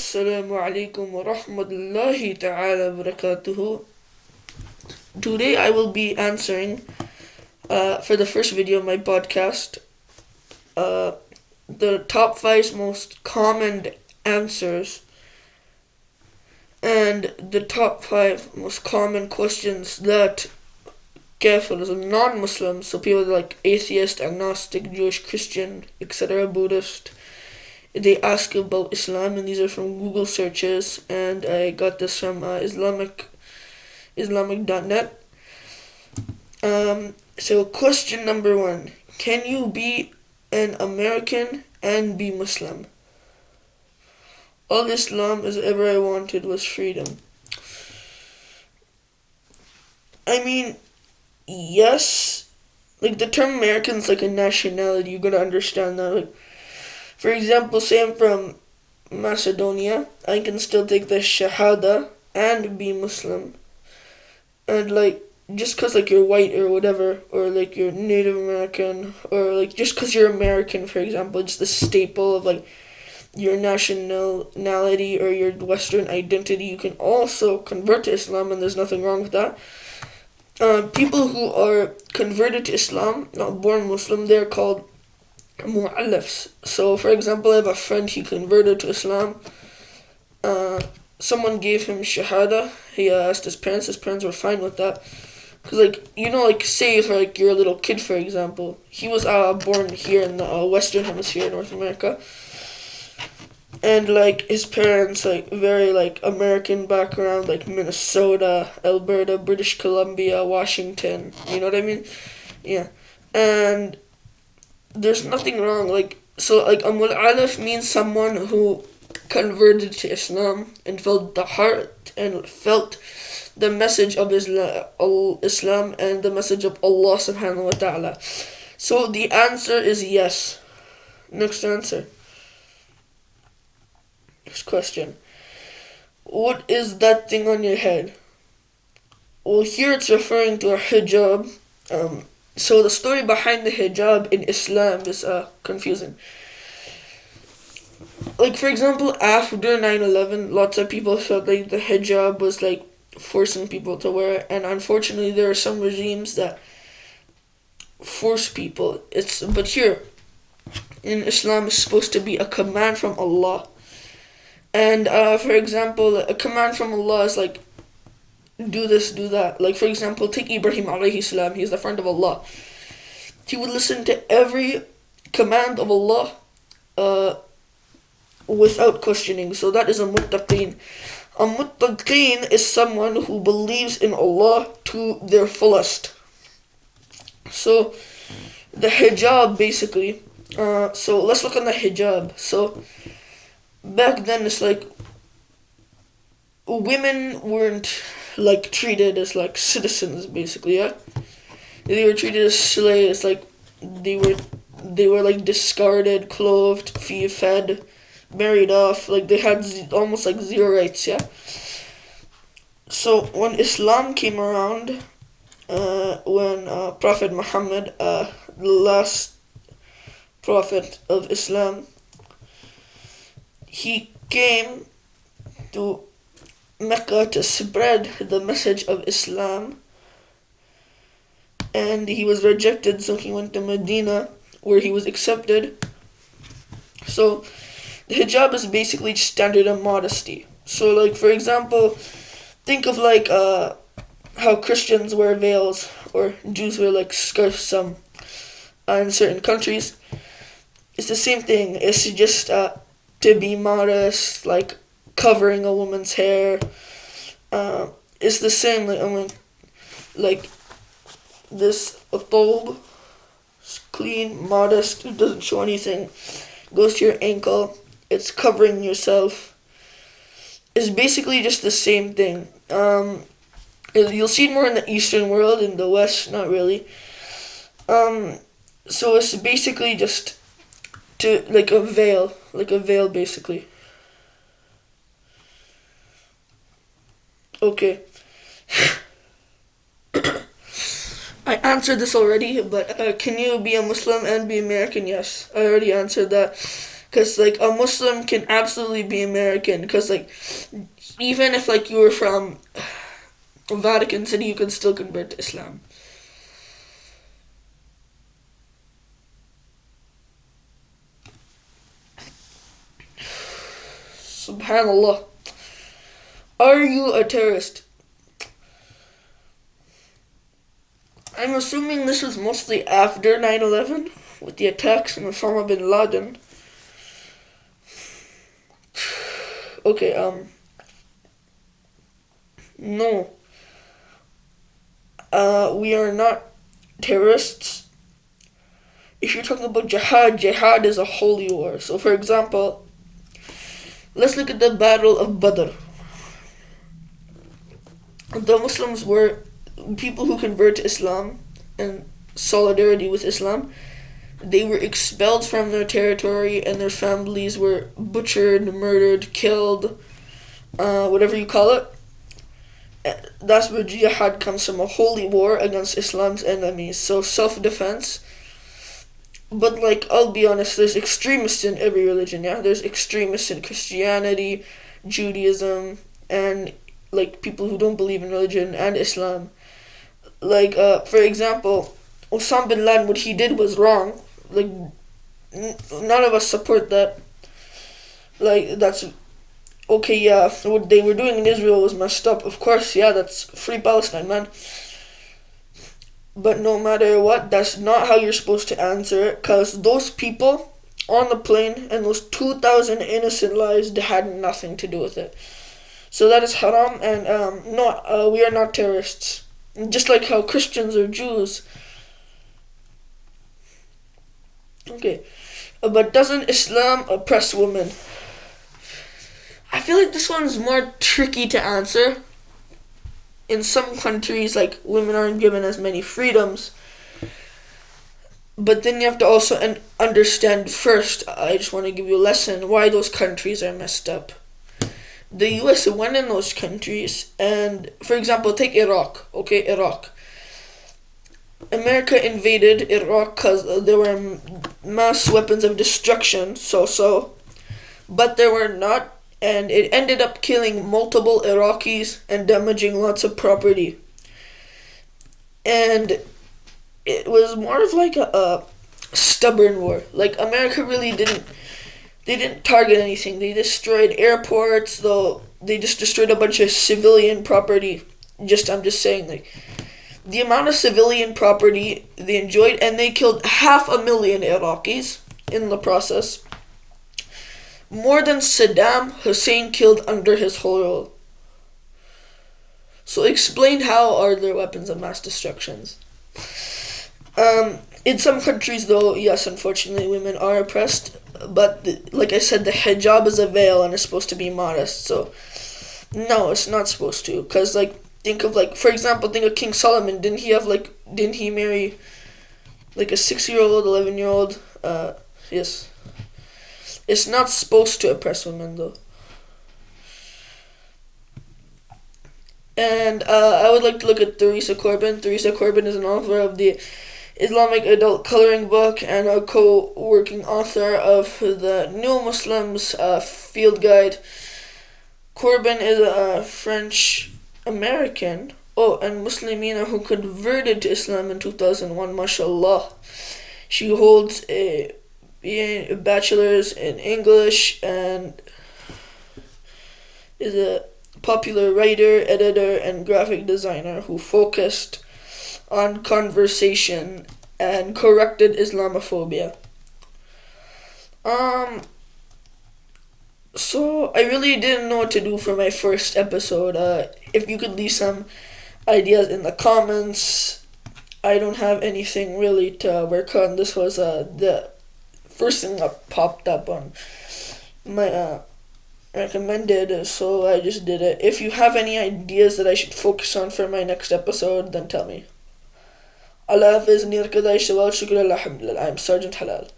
Assalamu alaikum wa rahmatullahi ta'ala wa barakatuhu. Today I will be answering, for the first video of my podcast, the top 5 most common answers and the top 5 most common questions that Kafirs, non-Muslims, so people like atheist, agnostic, Jewish, Christian, etc., Buddhist, they ask about Islam, and these are from Google searches, and I got this from Islamic.net. So question number 1, can you be an American and be Muslim? All Islam as ever I wanted was freedom. I mean, yes, like the term American is like a nationality, you gotta understand that. Like, for example, say I'm from Macedonia, I can still take the Shahada and be Muslim. And like, just cause like you're white or whatever, or like you're Native American, or like just cause you're American, for example, just the staple of like your nationality or your Western identity, you can also convert to Islam, and there's nothing wrong with that. People who are converted to Islam, not born Muslim, they're called mu'allafs. So, for example, I have a friend, he converted to Islam. Someone gave him shahada. He asked his parents were fine with that. Because, like, say for, like, you're a little kid, for example. He was born here in the Western Hemisphere, North America. And, like, his parents, like, very, like, American background, like, Minnesota, Alberta, British Columbia, Washington. You know what I mean? Yeah. And there's nothing wrong, like, so, like, a mul'alif means someone who converted to Islam and felt the heart and felt the message of Islam and the message of Allah subhanahu wa ta'ala. So the answer is yes. Next answer. Next question. What is that thing on your head? Well, here it's referring to a hijab. So the story behind the hijab in Islam is confusing. Like, for example, after 9/11, lots of people felt like the hijab was like forcing people to wear it, and unfortunately there are some regimes that force people. But here in Islam, it's supposed to be a command from Allah. And for example, a command from Allah is like, do this, do that. Like, for example, take Ibrahim alayhi salam, he's the friend of Allah. He would listen to every command of Allah without questioning. So that is a muttaqeen. A muttaqeen is someone who believes in Allah to their fullest. So the hijab, basically, so let's look on the hijab. So back then, it's like women weren't like treated as like citizens, basically. Yeah, they were treated as slaves. Like they were like discarded, clothed, fed, married off. Like they had almost like zero rights. Yeah. So when Islam came around, when Prophet Muhammad, the last prophet of Islam, he came to Mecca to spread the message of Islam, and he was rejected, so he went to Medina where he was accepted. So the hijab is basically standard of modesty. So, like, for example, think of like how Christians wear veils or Jews wear like scarves in certain countries. It's the same thing. It's just to be modest, like covering a woman's hair. It's the same. Like this thobe, it's clean, modest. It doesn't show anything. Goes to your ankle. It's covering yourself. It's basically just the same thing. You'll see it more in the Eastern world. In the West, not really. So it's basically just to like a veil basically. Okay. I answered this already, but can you be a Muslim and be American? Yes, I already answered that. Because like a Muslim can absolutely be American. Because like even if like you were from Vatican City, you can still convert to Islam. Subhanallah. Are you a terrorist? I'm assuming this was mostly after 9/11 with the attacks on Osama bin Laden. Okay, no. We are not terrorists. If you're talking about jihad, jihad is a holy war. So, for example, let's look at the Battle of Badr. The Muslims were people who convert to Islam and solidarity with Islam. They were expelled from their territory and their families were butchered, murdered, killed, whatever you call it. That's where jihad comes from, a holy war against Islam's enemies. So self-defense. But like, I'll be honest, there's extremists in every religion, yeah? There's extremists in Christianity, Judaism, and like people who don't believe in religion, and Islam. Like, for example, Osama bin Laden, what he did was wrong. Like, none of us support that. Like, that's okay, yeah, what they were doing in Israel was messed up. Of course, yeah, that's free Palestine, man. But no matter what, that's not how you're supposed to answer it, because those people on the plane and those 2,000 innocent lives, they had nothing to do with it. So that is haram, and no, we are not terrorists. Just like how Christians or Jews. Okay, but doesn't Islam oppress women? I feel like this one's more tricky to answer. In some countries, like, women aren't given as many freedoms. But then you have to also understand first, I just want to give you a lesson, why those countries are messed up. The US went in those countries, and, for example, take Iraq. Okay, Iraq. America invaded Iraq because there were mass weapons of destruction, but there were not, and it ended up killing multiple Iraqis and damaging lots of property. And it was more of like a stubborn war. Like, America really they didn't target anything. They destroyed airports, though they just destroyed a bunch of civilian property. I'm just saying, like, the amount of civilian property they enjoyed, and they killed 500,000 Iraqis in the process. More than Saddam Hussein killed under his whole rule. So explain how are there weapons of mass destructions. In some countries, though, yes, unfortunately, women are oppressed. But like I said, the hijab is a veil and it's supposed to be modest. So no, it's not supposed to. Because like, think of like, for example, think of King Solomon. Didn't he marry like a 6-year-old, 11-year-old? Yes. It's not supposed to oppress women, though. And I would like to look at Theresa Corbin. Theresa Corbin is an author of the Islamic Adult Coloring Book and a co-working author of the New Muslims Field Guide. Corbin is a French American, and Muslimina who converted to Islam in 2001, mashallah. She holds a bachelor's in English and is a popular writer, editor, and graphic designer who focused on conversation and corrected Islamophobia. So I really didn't know what to do for my first episode. If you could leave some ideas in the comments. I don't have anything really to work on. This was the first thing that popped up on my recommended, so I just did it. If you have any ideas that I should focus on for my next episode, then tell me. Allah Hafiz, Nir Kadai Shawal, Shukr, Alhamdulillah. I'm Sergeant Halal.